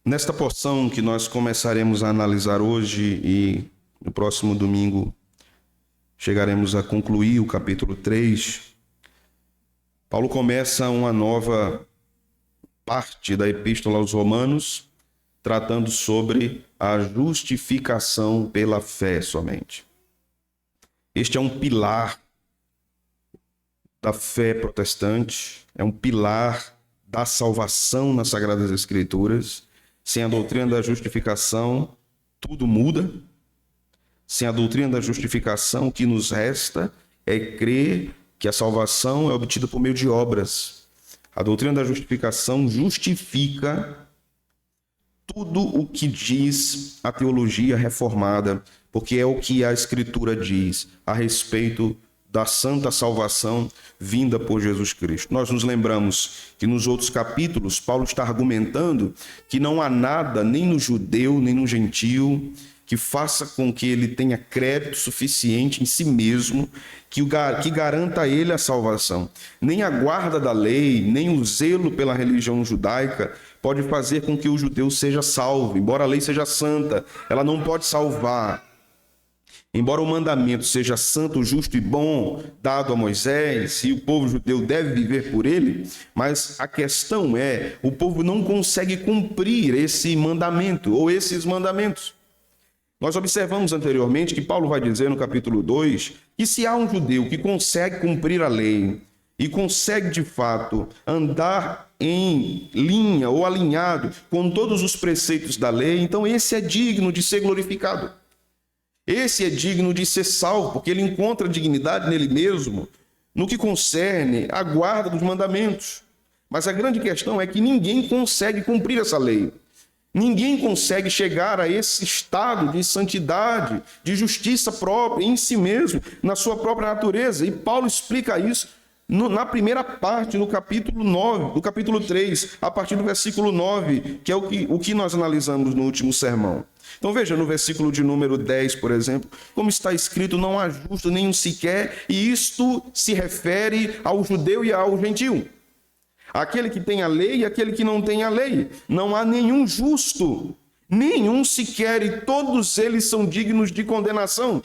Nesta porção que nós começaremos a analisar hoje e no próximo domingo chegaremos a concluir o capítulo 3, Paulo começa uma nova parte da Epístola aos Romanos, tratando sobre a justificação pela fé somente. Este é um pilar da fé protestante, é um pilar da salvação nas Sagradas Escrituras. Sem a doutrina da justificação, tudo muda. Sem a doutrina da justificação, o que nos resta é crer que a salvação é obtida por meio de obras. A doutrina da justificação justifica tudo o que diz a teologia reformada, porque é o que a Escritura diz a respeito da santa salvação vinda por Jesus Cristo. Nós nos lembramos que nos outros capítulos, Paulo está argumentando que não há nada, nem no judeu, nem no gentio, que faça com que ele tenha crédito suficiente em si mesmo, que garanta a ele a salvação. Nem a guarda da lei, nem o zelo pela religião judaica pode fazer com que o judeu seja salvo. Embora a lei seja santa, ela não pode salvar. Embora o mandamento seja santo, justo e bom, dado a Moisés, e o povo judeu deve viver por ele, mas a questão é, o povo não consegue cumprir esse mandamento, ou esses mandamentos. Nós observamos anteriormente que Paulo vai dizer no capítulo 2, que se há um judeu que consegue cumprir a lei, e consegue de fato andar em linha ou alinhado com todos os preceitos da lei, então esse é digno de ser glorificado. Esse é digno de ser salvo, porque ele encontra dignidade nele mesmo, no que concerne a guarda dos mandamentos. Mas a grande questão é que ninguém consegue cumprir essa lei. Ninguém consegue chegar a esse estado de santidade, de justiça própria em si mesmo, na sua própria natureza. E Paulo explica isso na primeira parte do capítulo 9, do capítulo 3, a partir do versículo 9, que é o que nós analisamos no último sermão. Então veja no versículo de número 10, por exemplo, como está escrito, não há justo nenhum sequer, e isto se refere ao judeu e ao gentio. Aquele que tem a lei e aquele que não tem a lei. Não há nenhum justo, nenhum sequer, e todos eles são dignos de condenação.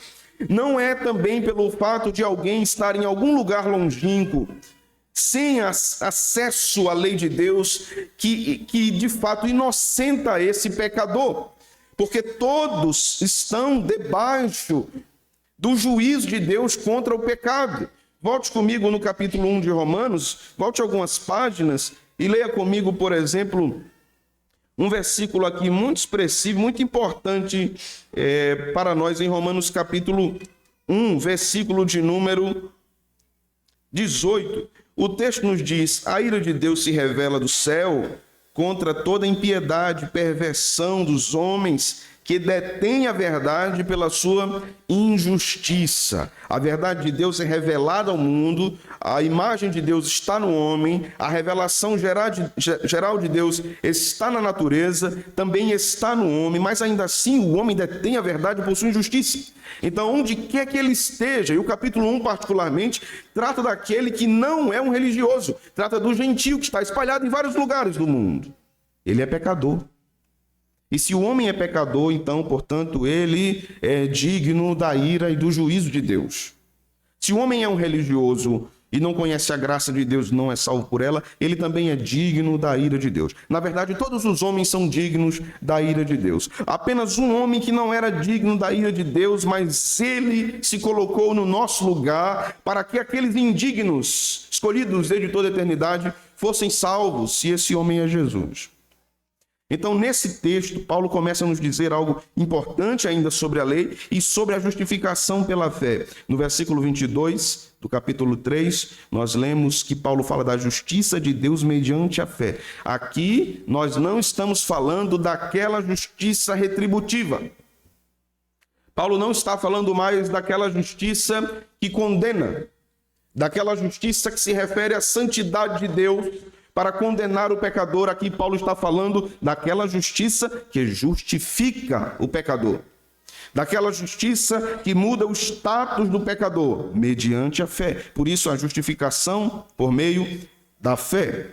Não é também pelo fato de alguém estar em algum lugar longínquo, sem acesso à lei de Deus, que de fato inocenta esse pecador. Porque todos estão debaixo do juízo de Deus contra o pecado. Volte comigo no capítulo 1 de Romanos, volte algumas páginas e leia comigo, por exemplo, um versículo aqui muito expressivo, muito importante para nós em Romanos capítulo 1, versículo de número 18. O texto nos diz, a ira de Deus se revela do céu contra toda impiedade e perversão dos homens que detêm a verdade pela sua injustiça. A verdade de Deus é revelada ao mundo, a imagem de Deus está no homem, a revelação geral de Deus está na natureza, também está no homem, mas ainda assim o homem detém a verdade por sua injustiça. Então, onde quer que ele esteja, e o capítulo 1 particularmente, trata daquele que não é um religioso, trata do gentio que está espalhado em vários lugares do mundo. Ele é pecador. E se o homem é pecador, então, portanto, ele é digno da ira e do juízo de Deus. Se o homem é um religioso e não conhece a graça de Deus, não é salvo por ela, ele também é digno da ira de Deus. Na verdade, todos os homens são dignos da ira de Deus. Apenas um homem que não era digno da ira de Deus, mas ele se colocou no nosso lugar para que aqueles indignos, escolhidos desde toda a eternidade, fossem salvos, se esse homem é Jesus. Então, nesse texto, Paulo começa a nos dizer algo importante ainda sobre a lei e sobre a justificação pela fé. No versículo 22 do capítulo 3, nós lemos que Paulo fala da justiça de Deus mediante a fé. Aqui, nós não estamos falando daquela justiça retributiva. Paulo não está falando mais daquela justiça que condena, daquela justiça que se refere à santidade de Deus, para condenar o pecador. Aqui Paulo está falando daquela justiça que justifica o pecador. Daquela justiça que muda o status do pecador, mediante a fé. Por isso a justificação por meio da fé.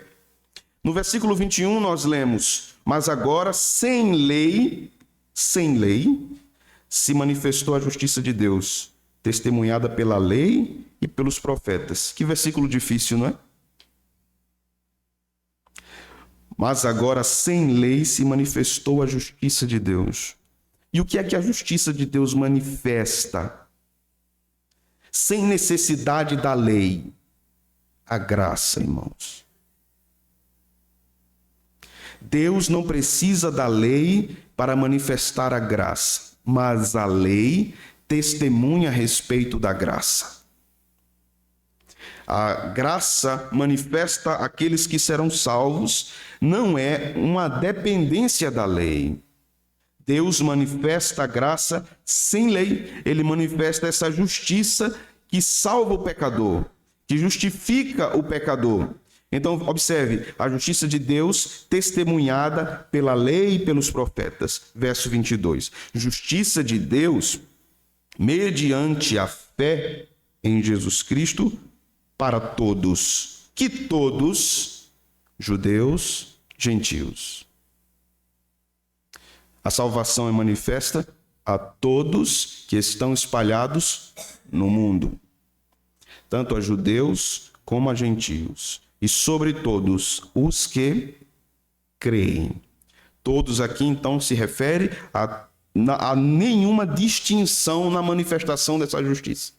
No versículo 21 nós lemos, Mas agora, sem lei, se manifestou a justiça de Deus, testemunhada pela lei e pelos profetas. Que versículo difícil, não é? Mas agora, sem lei, se manifestou a justiça de Deus. E o que é que a justiça de Deus manifesta? Sem necessidade da lei, a graça, irmãos. Deus não precisa da lei para manifestar a graça, mas a lei testemunha a respeito da graça. A graça manifesta aqueles que serão salvos, não é uma dependência da lei. Deus manifesta a graça sem lei, ele manifesta essa justiça que salva o pecador, que justifica o pecador. Então, observe, a justiça de Deus testemunhada pela lei e pelos profetas. Verso 22. Justiça de Deus mediante a fé em Jesus Cristo para todos. Que todos, judeus, gentios. A salvação é manifesta a todos que estão espalhados no mundo, tanto a judeus como a gentios, e sobre todos os que creem. Todos aqui, então, se refere a nenhuma distinção na manifestação dessa justiça.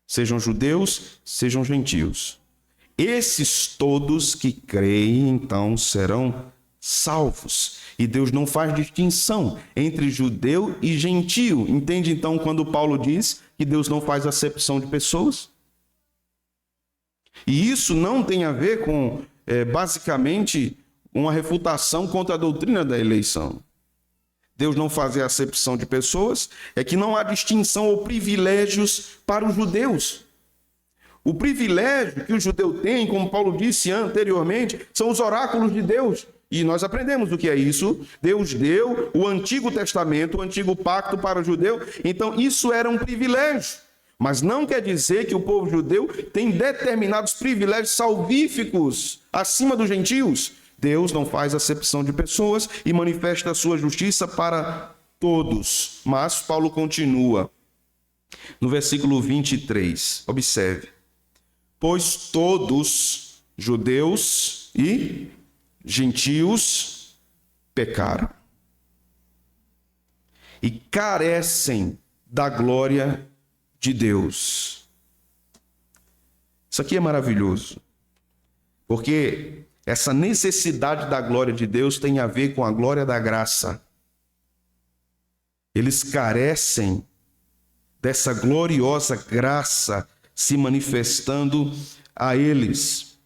Sejam judeus, sejam gentios. Esses todos que creem, então, serão salvos. E Deus não faz distinção entre judeu e gentio. Entende, então, quando Paulo diz que Deus não faz acepção de pessoas? E isso não tem a ver com, basicamente, uma refutação contra a doutrina da eleição. Deus não fazer acepção de pessoas é que não há distinção ou privilégios para os judeus. O privilégio que o judeu tem, como Paulo disse anteriormente, são os oráculos de Deus. E nós aprendemos o que é isso. Deus deu o Antigo Testamento, o Antigo Pacto para o judeu. Então, isso era um privilégio. Mas não quer dizer que o povo judeu tem determinados privilégios salvíficos acima dos gentios. Deus não faz acepção de pessoas e manifesta a sua justiça para todos. Mas Paulo continua no versículo 23. Observe. Pois todos, judeus e gentios, pecaram e carecem da glória de Deus. Isso aqui é maravilhoso, porque essa necessidade da glória de Deus tem a ver com a glória da graça. Eles carecem dessa gloriosa graça se manifestando a eles.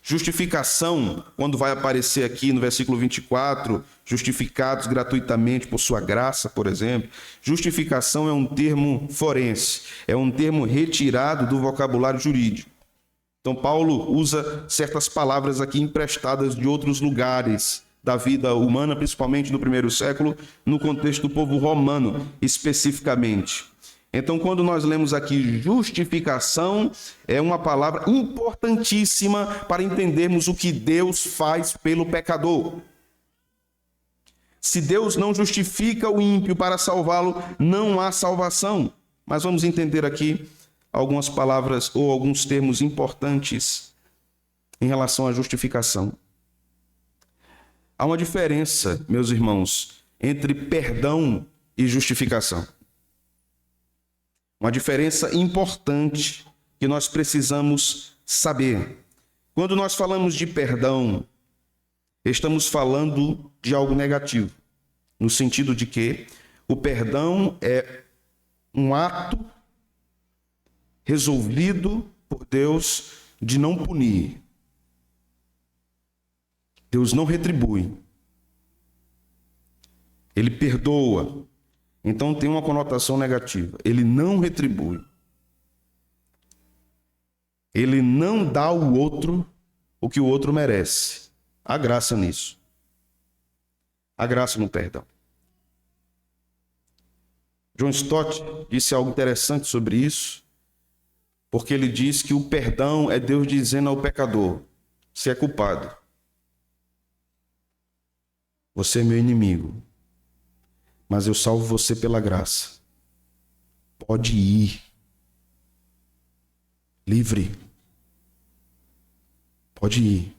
Justificação, quando vai aparecer aqui no versículo 24, justificados gratuitamente por sua graça, por exemplo. Justificação é um termo forense, é um termo retirado do vocabulário jurídico. Então, Paulo usa certas palavras aqui emprestadas de outros lugares da vida humana, principalmente no primeiro século, no contexto do povo romano, especificamente. Então, quando nós lemos aqui justificação, é uma palavra importantíssima para entendermos o que Deus faz pelo pecador. Se Deus não justifica o ímpio para salvá-lo, não há salvação. Mas vamos entender aqui algumas palavras ou alguns termos importantes em relação à justificação. Há uma diferença, meus irmãos, entre perdão e justificação. Uma diferença importante que nós precisamos saber. Quando nós falamos de perdão, estamos falando de algo negativo, no sentido de que o perdão é um ato resolvido por Deus de não punir. Deus não retribui. Ele perdoa. Então tem uma conotação negativa. Ele não retribui. Ele não dá ao outro o que o outro merece. Há graça nisso. Há graça no perdão. John Stott disse algo interessante sobre isso, porque ele diz que o perdão é Deus dizendo ao pecador: você é culpado. Você é meu inimigo, mas eu salvo você pela graça. Pode ir. Livre. Pode ir.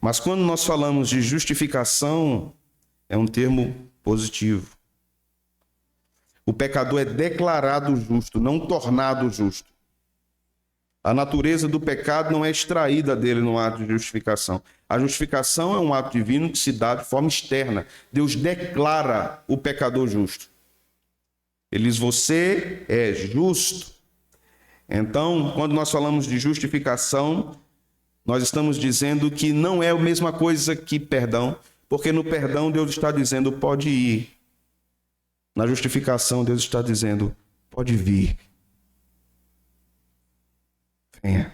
Mas quando nós falamos de justificação, é um termo positivo. O pecador é declarado justo, não tornado justo. A natureza do pecado não é extraída dele no ato de justificação. A justificação é um ato divino que se dá de forma externa. Deus declara o pecador justo. Ele diz, você é justo. Então, quando nós falamos de justificação, nós estamos dizendo que não é a mesma coisa que perdão, porque no perdão Deus está dizendo, pode ir. Na justificação Deus está dizendo, pode vir. Venha.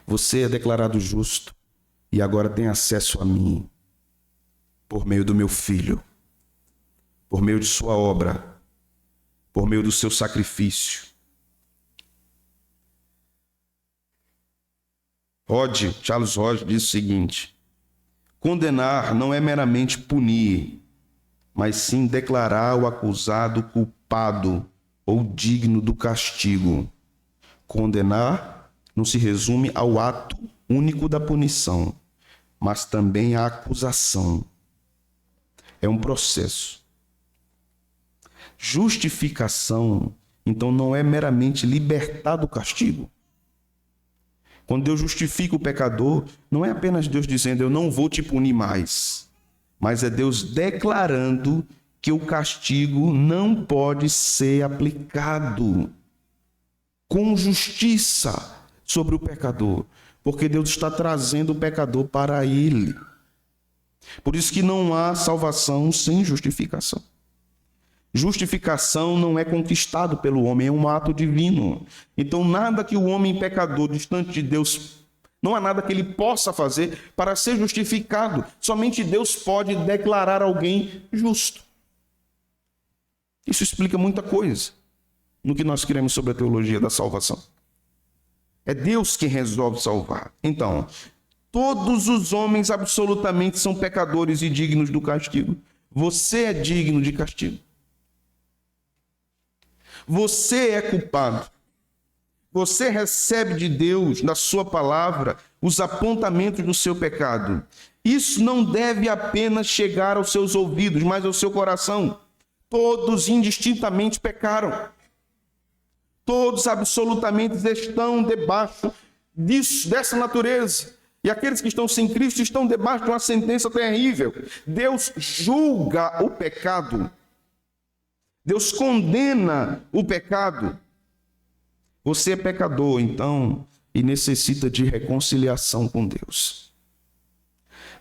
Você é declarado justo e agora tem acesso a mim por meio do meu Filho, por meio de sua obra, por meio do seu sacrifício. Charles Hodge diz o seguinte: condenar não é meramente punir, mas sim declarar o acusado culpado ou digno do castigo. Condenar não se resume ao ato único da punição, mas também à acusação. É um processo. Justificação, então, não é meramente libertar do castigo. Quando Deus justifica o pecador, não é apenas Deus dizendo, eu não vou te punir mais, mas é Deus declarando que o castigo não pode ser aplicado com justiça sobre o pecador, porque Deus está trazendo o pecador para ele. Por isso que não há salvação sem justificação. Justificação não é conquistado pelo homem, é um ato divino. Então, nada que o homem pecador, distante de Deus, não há nada que ele possa fazer para ser justificado. Somente Deus pode declarar alguém justo. Isso explica muita coisa no que nós queremos sobre a teologia da salvação. É Deus quem resolve salvar. Então, todos os homens absolutamente são pecadores e dignos do castigo. Você é digno de castigo. Você é culpado. Você recebe de Deus, na sua palavra, os apontamentos do seu pecado. Isso não deve apenas chegar aos seus ouvidos, mas ao seu coração. Todos indistintamente pecaram. Todos absolutamente estão debaixo dessa natureza. E aqueles que estão sem Cristo estão debaixo de uma sentença terrível. Deus julga o pecado. Deus condena o pecado. Você é pecador, então, e necessita de reconciliação com Deus.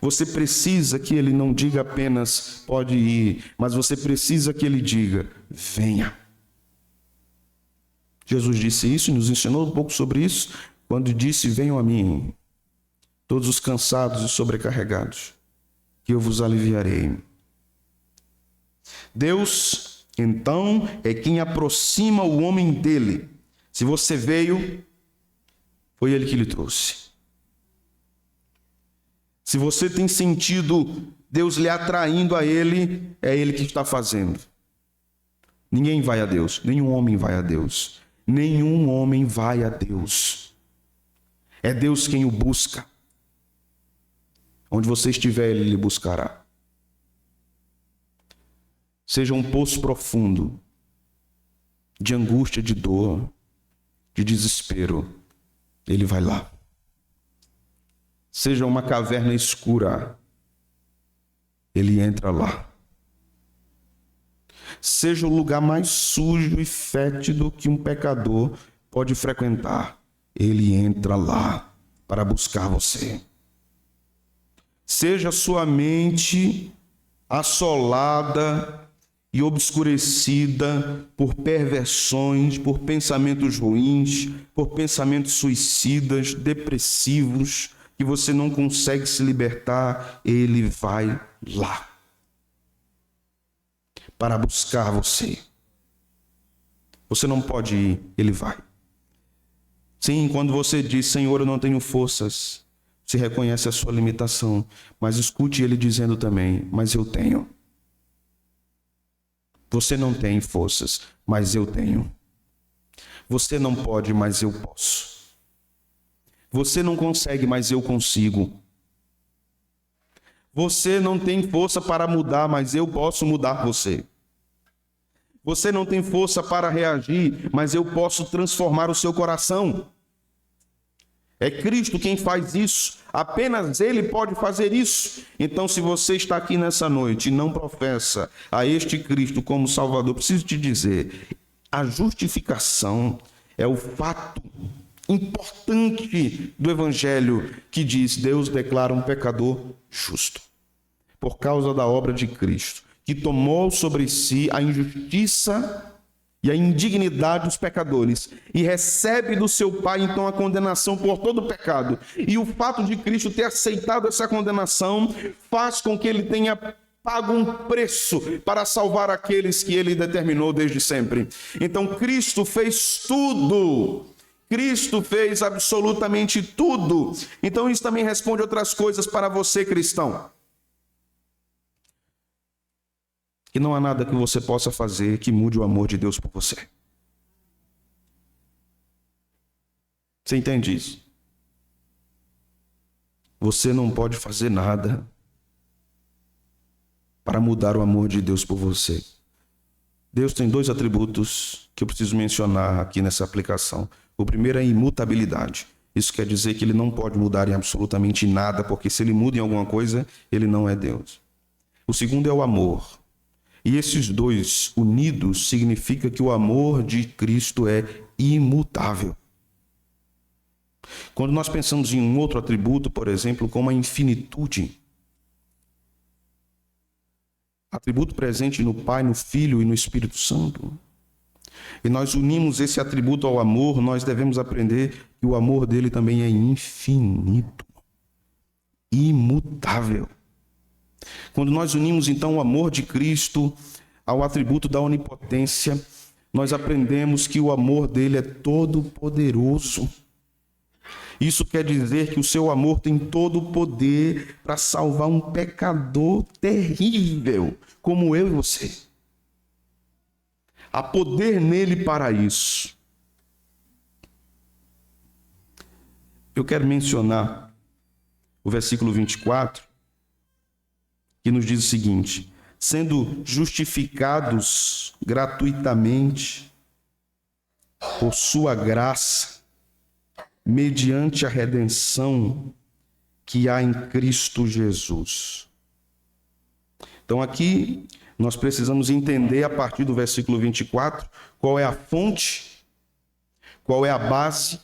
Você precisa que Ele não diga apenas, pode ir, mas você precisa que Ele diga, venha. Jesus disse isso e nos ensinou um pouco sobre isso, quando disse, venham a mim, todos os cansados e sobrecarregados, que eu vos aliviarei. Deus, então, é quem aproxima o homem dele. Se você veio, foi ele que lhe trouxe. Se você tem sentido Deus lhe atraindo a ele, é ele que está fazendo. Ninguém vai a Deus, nenhum homem vai a Deus. Nenhum homem vai a Deus. É Deus quem o busca. Onde você estiver, ele lhe buscará. Seja um poço profundo de angústia, de dor, de desespero, ele vai lá. Seja uma caverna escura, ele entra lá. Seja o lugar mais sujo e fétido que um pecador pode frequentar, ele entra lá para buscar você. Seja sua mente assolada e obscurecida por perversões, por pensamentos ruins, por pensamentos suicidas, depressivos, que você não consegue se libertar, ele vai lá para buscar você. Você não pode ir, ele vai. Sim, quando você diz, Senhor, eu não tenho forças, se reconhece a sua limitação, mas escute ele dizendo também, mas eu tenho. Você não tem forças, mas eu tenho. Você não pode, mas eu posso. Você não consegue, mas eu consigo. Você não tem força para mudar, mas eu posso mudar você. Você não tem força para reagir, mas eu posso transformar o seu coração. É Cristo quem faz isso. Apenas Ele pode fazer isso. Então, se você está aqui nessa noite e não professa a este Cristo como Salvador, preciso te dizer, a justificação é o fato importante do Evangelho que diz: Deus declara um pecador justo por causa da obra de Cristo, que tomou sobre si a injustiça e a indignidade dos pecadores e recebe do seu Pai então a condenação por todo o pecado. E o fato de Cristo ter aceitado essa condenação faz com que ele tenha pago um preço para salvar aqueles que ele determinou desde sempre. Então Cristo fez tudo. Cristo fez absolutamente tudo. Então isso também responde outras coisas para você, cristão. Que não há nada que você possa fazer que mude o amor de Deus por você. Você entende isso? Você não pode fazer nada para mudar o amor de Deus por você. Deus tem dois atributos que eu preciso mencionar aqui nessa aplicação. O primeiro é a imutabilidade. Isso quer dizer que ele não pode mudar em absolutamente nada, porque se ele muda em alguma coisa, ele não é Deus. O segundo é o amor. E esses dois unidos significa que o amor de Cristo é imutável. Quando nós pensamos em um outro atributo, por exemplo, como a infinitude, atributo presente no Pai, no Filho e no Espírito Santo, e nós unimos esse atributo ao amor, nós devemos aprender que o amor dele também é infinito, imutável. Quando nós unimos então o amor de Cristo ao atributo da onipotência, nós aprendemos que o amor dele é todo poderoso. Isso quer dizer que o seu amor tem todo o poder para salvar um pecador terrível, como eu e você. Há poder nele para isso. Eu quero mencionar o versículo 24, que nos diz o seguinte: sendo justificados gratuitamente por sua graça, mediante a redenção que há em Cristo Jesus. Então aqui nós precisamos entender a partir do versículo 24 qual é a fonte, qual é a base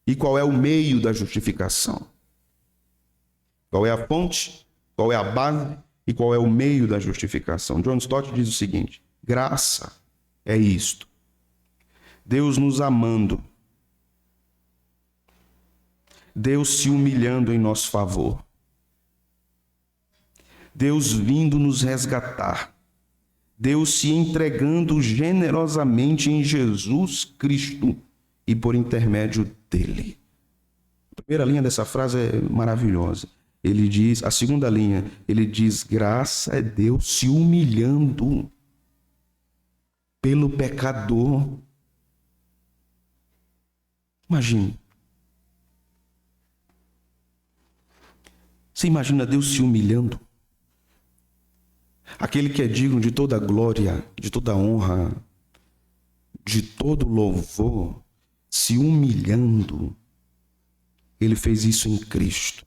e qual é o meio da justificação. Qual é a fonte, qual é a base e qual é o meio da justificação. John Stott diz o seguinte: graça é isto, Deus nos amando, Deus se humilhando em nosso favor, Deus vindo nos resgatar, Deus se entregando generosamente em Jesus Cristo e por intermédio dele. A primeira linha dessa frase é maravilhosa. Ele diz, a segunda linha, ele diz: graça é Deus se humilhando pelo pecador. Imagine. Você imagina Deus se humilhando? Aquele que é digno de toda glória, de toda honra, de todo louvor, se humilhando. Ele fez isso em Cristo.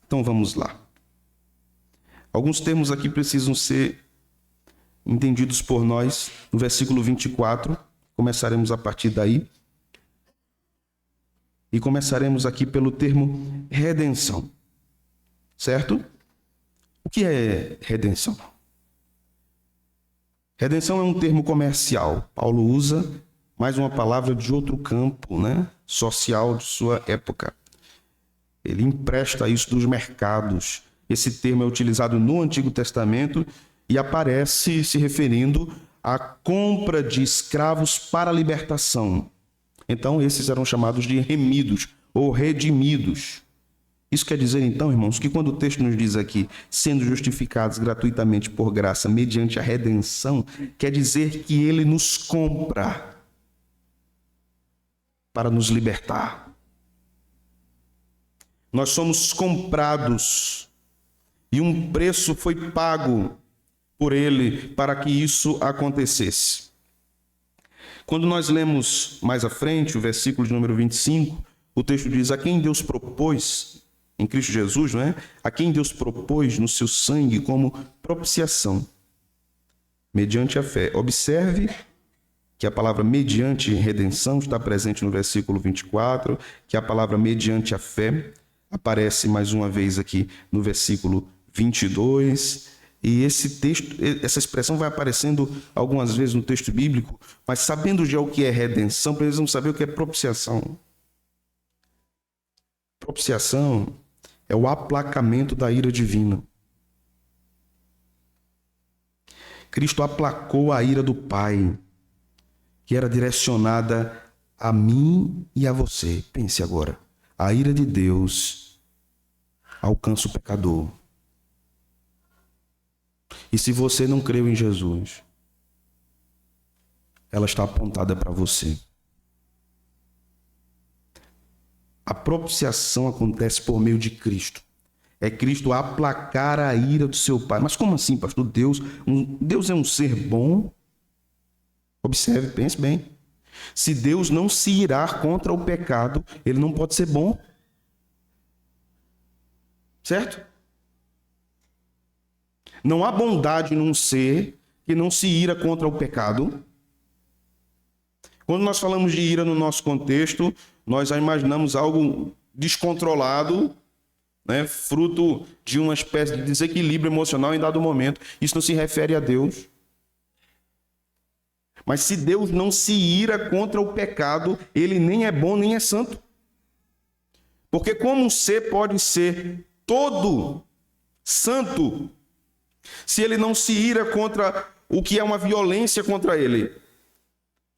Então vamos lá. Alguns termos aqui precisam ser entendidos por nós. No versículo 24, começaremos a partir daí. E começaremos aqui pelo termo redenção. Certo? O que é redenção? Redenção é um termo comercial. Paulo usa mais uma palavra de outro campo, social de sua época. Ele empresta isso dos mercados. Esse termo é utilizado no Antigo Testamento e aparece se referindo à compra de escravos para a libertação. Então, esses eram chamados de remidos, ou redimidos. Isso quer dizer, então, irmãos, que quando o texto nos diz aqui, sendo justificados gratuitamente por graça, mediante a redenção, quer dizer que ele nos compra para nos libertar. Nós somos comprados e um preço foi pago por ele para que isso acontecesse. Quando nós lemos mais à frente o versículo de número 25, o texto diz: a quem Deus propôs, em Cristo Jesus, não é? A quem Deus propôs no seu sangue como propiciação, mediante a fé. Observe que a palavra mediante redenção está presente no versículo 24, que a palavra mediante a fé aparece mais uma vez aqui no versículo 22, e esse texto, essa expressão vai aparecendo algumas vezes no texto bíblico, mas sabendo já o que é redenção, precisamos saber o que é propiciação. Propiciação é o aplacamento da ira divina. Cristo aplacou a ira do Pai, que era direcionada a mim e a você. Pense agora. A ira de Deus alcança o pecador. E se você não creu em Jesus, ela está apontada para você. A propiciação acontece por meio de Cristo. É Cristo aplacar a ira do seu Pai. Mas como assim, pastor? Deus é um ser bom? Observe, pense bem. Se Deus não se irar contra o pecado, ele não pode ser bom. Certo? Não há bondade num ser que não se ira contra o pecado. Quando nós falamos de ira no nosso contexto, nós já imaginamos algo descontrolado, né, fruto de uma espécie de desequilíbrio emocional em dado momento. Isso não se refere a Deus. Mas se Deus não se ira contra o pecado, ele nem é bom nem é santo. Porque como um ser pode ser todo santo se ele não se ira contra o que é uma violência contra ele,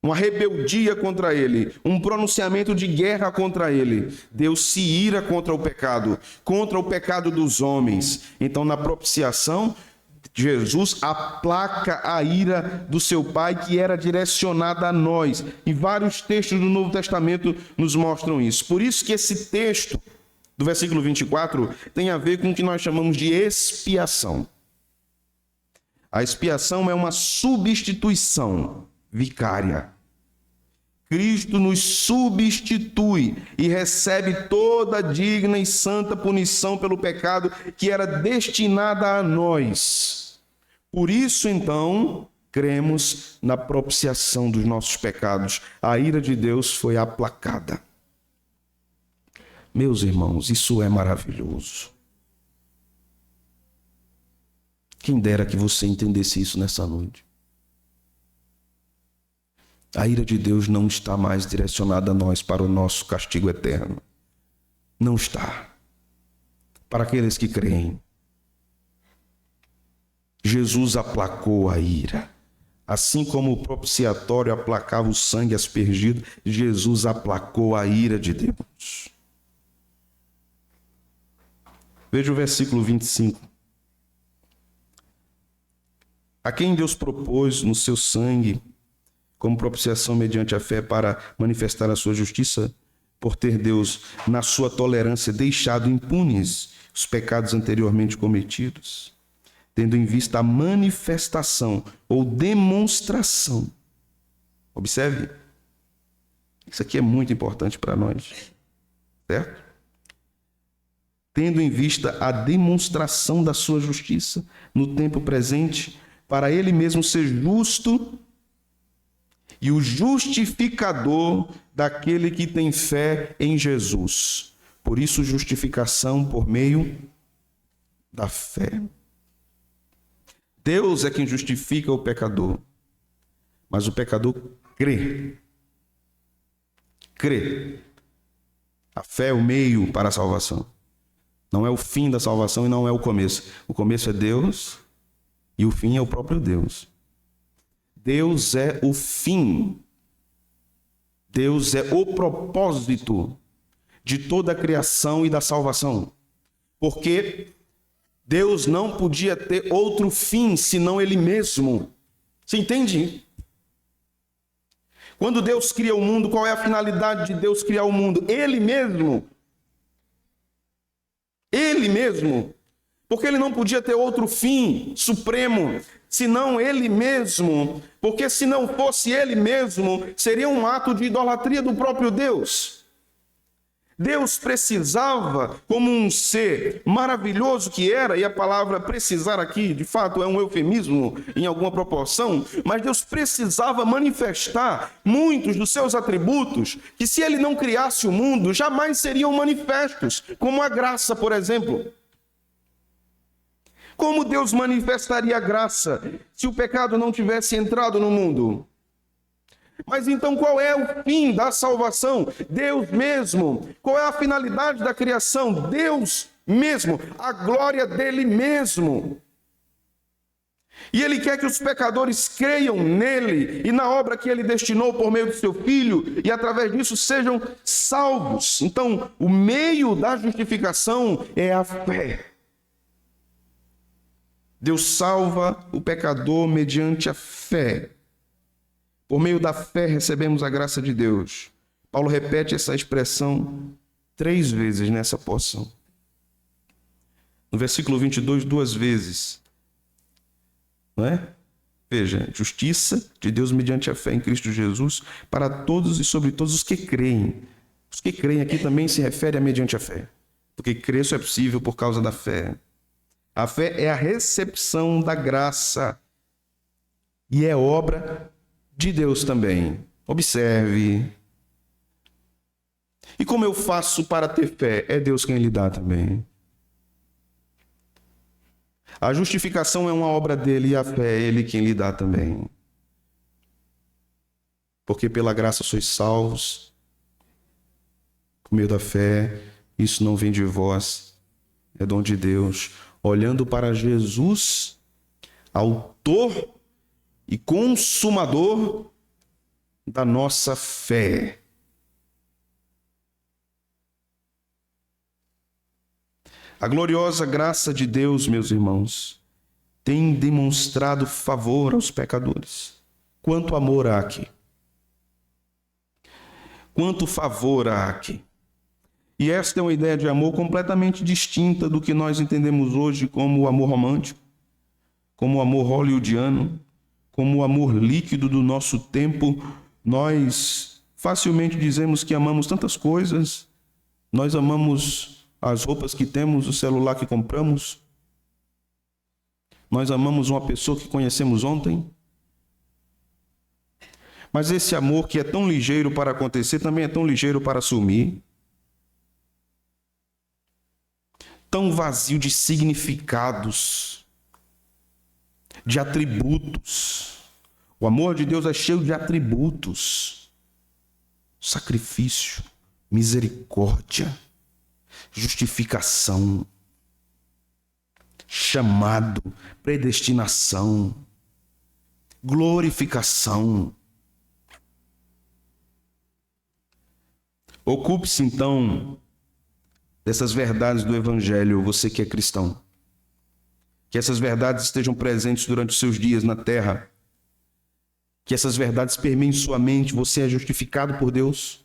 uma rebeldia contra ele, um pronunciamento de guerra contra ele? Deus se ira contra o pecado dos homens. Então, na propiciação, Jesus aplaca a ira do seu Pai, que era direcionada a nós. E vários textos do Novo Testamento nos mostram isso. Por isso que esse texto do versículo 24 tem a ver com o que nós chamamos de expiação. A expiação é uma substituição vicária. Cristo nos substitui e recebe toda a digna e santa punição pelo pecado que era destinada a nós. Por isso, então, cremos na propiciação dos nossos pecados. A ira de Deus foi aplacada. Meus irmãos, isso é maravilhoso. Quem dera que você entendesse isso nessa noite. A ira de Deus não está mais direcionada a nós para o nosso castigo eterno. Não está. Para aqueles que creem. Jesus aplacou a ira. Assim como o propiciatório aplacava o sangue aspergido, Jesus aplacou a ira de Deus. Veja o versículo 25. A quem Deus propôs no seu sangue como propiciação mediante a fé para manifestar a sua justiça, por ter Deus, na sua tolerância, deixado impunes os pecados anteriormente cometidos, tendo em vista a manifestação ou demonstração. Observe, isso aqui é muito importante para nós, certo? Tendo em vista a demonstração da sua justiça no tempo presente, para ele mesmo ser justo e o justificador daquele que tem fé em Jesus. Por isso, justificação por meio da fé. Deus é quem justifica o pecador, mas o pecador crê. Crê. A fé é o meio para a salvação. Não é o fim da salvação e não é o começo. O começo é Deus e o fim é o próprio Deus. Deus é o fim. Deus é o propósito de toda a criação e da salvação. Porque Deus não podia ter outro fim senão Ele mesmo. Você entende? Quando Deus cria o mundo, qual é a finalidade de Deus criar o mundo? Ele mesmo. Ele mesmo. Porque Ele não podia ter outro fim supremo, senão Ele mesmo. Porque se não fosse Ele mesmo, seria um ato de idolatria do próprio Deus. Deus precisava, como um ser maravilhoso que era, e a palavra precisar aqui, de fato, é um eufemismo em alguma proporção, mas Deus precisava manifestar muitos dos seus atributos, que se Ele não criasse o mundo, jamais seriam manifestos, como a graça, por exemplo. Como Deus manifestaria a graça se o pecado não tivesse entrado no mundo? Mas então qual é o fim da salvação? Deus mesmo. Qual é a finalidade da criação? Deus mesmo. A glória dele mesmo. E Ele quer que os pecadores creiam nele e na obra que Ele destinou por meio do seu Filho e através disso sejam salvos. Então, o meio da justificação é a fé. Deus salva o pecador mediante a fé. Por meio da fé recebemos a graça de Deus. Paulo repete essa expressão 3 vezes nessa porção. No versículo 22, 2 vezes. Não é? Veja, justiça de Deus mediante a fé em Cristo Jesus para todos e sobre todos os que creem. Os que creem aqui também se refere a mediante a fé. Porque crer só é possível por causa da fé. A fé é a recepção da graça e é obra de Deus também. Observe. E como eu faço para ter fé? É Deus quem lhe dá também. A justificação é uma obra dele e a fé é ele quem lhe dá também. Porque pela graça sois salvos, por meio da fé, isso não vem de vós, é dom de Deus. Olhando para Jesus, autor e consumador da nossa fé. A gloriosa graça de Deus, meus irmãos, tem demonstrado favor aos pecadores. Quanto amor há aqui. Quanto favor há aqui. E esta é uma ideia de amor completamente distinta do que nós entendemos hoje como o amor romântico, como o amor hollywoodiano, como o amor líquido do nosso tempo. Nós facilmente dizemos que amamos tantas coisas. Nós amamos as roupas que temos, o celular que compramos. Nós amamos uma pessoa que conhecemos ontem. Mas esse amor que é tão ligeiro para acontecer, também é tão ligeiro para sumir. Tão vazio de significados, de atributos. O amor de Deus é cheio de atributos. Sacrifício, misericórdia, justificação, chamado, predestinação, glorificação. Ocupe-se então dessas verdades do Evangelho, você que é cristão. Que essas verdades estejam presentes durante os seus dias na terra. Que essas verdades permeiem sua mente. Você é justificado por Deus.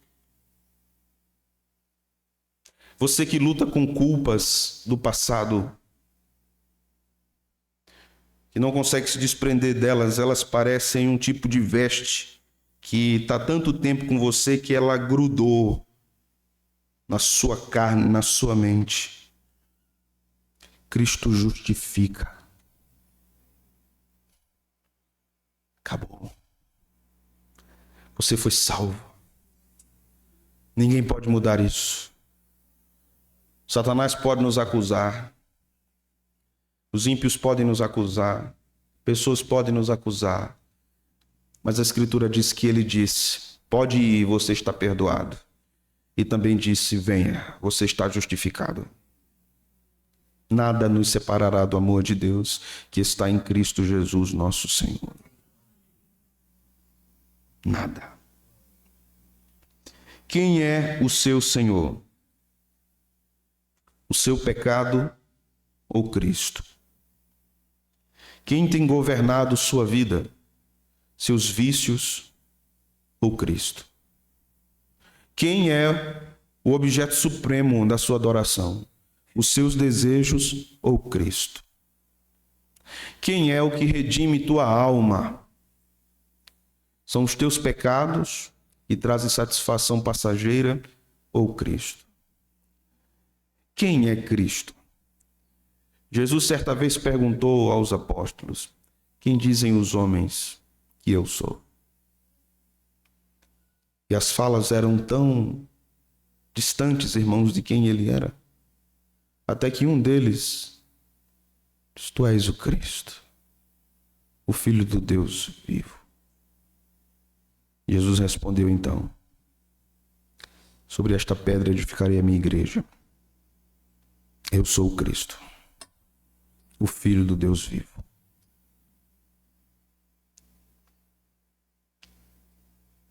Você que luta com culpas do passado, que não consegue se desprender delas, elas parecem um tipo de veste que está tanto tempo com você que ela grudou na sua carne, na sua mente. Cristo justifica. Acabou. Você foi salvo. Ninguém pode mudar isso. Satanás pode nos acusar. Os ímpios podem nos acusar. Pessoas podem nos acusar. Mas a Escritura diz que ele disse: pode ir, você está perdoado. E também disse: venha, você está justificado. Nada nos separará do amor de Deus que está em Cristo Jesus, nosso Senhor. Nada. Quem é o seu Senhor? o seu pecado ou Cristo? Quem tem governado sua vida? Seus vícios ou Cristo? Quem é o objeto supremo da sua adoração? Os seus desejos ou Cristo? Quem é o que redime tua alma? São os teus pecados que trazem satisfação passageira ou Cristo? Quem é Cristo? Jesus certa vez perguntou aos apóstolos: quem dizem os homens que eu sou? E as falas eram tão distantes, irmãos, de quem ele era, até que um deles disse: tu és o Cristo, o Filho do Deus vivo. Jesus respondeu então: sobre esta pedra edificarei a minha igreja. Eu sou o Cristo, o Filho do Deus vivo.